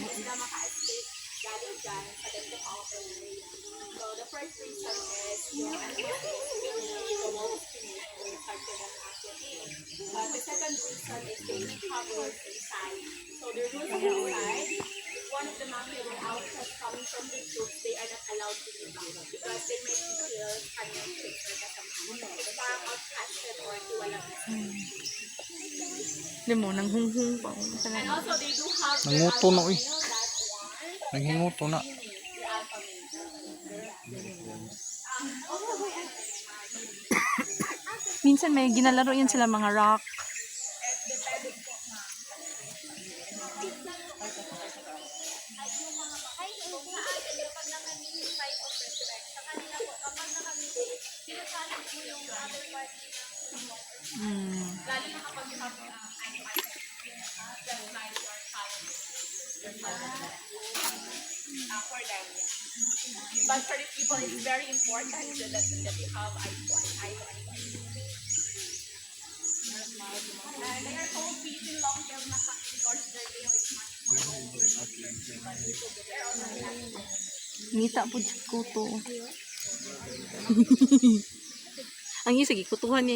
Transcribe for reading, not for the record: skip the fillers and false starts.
sila maka-escape galing dyan sa them to outer area. So the first reason is yung the walls finish or it's hard for them to access. But the second reason is they have words inside. So the rules inside, if one of the mafia will outcast coming from the troops, they are not allowed to be back because they may be killed kanyang troops or kasama. Parang outcasted or iwalang. Di mo, nanghunghung pa. And also they do have Nanguto na, uy. that one. Nanghinguto na. Your alpha male. Minsan may ginalaro yan sila mga rock. Lalo na kapag you have for them. But for the people, it's very important that you have eye to eye. And they are so busy long term na because their day is much more. Ngita po dyan kuto. Ang isa, kutuhan niya.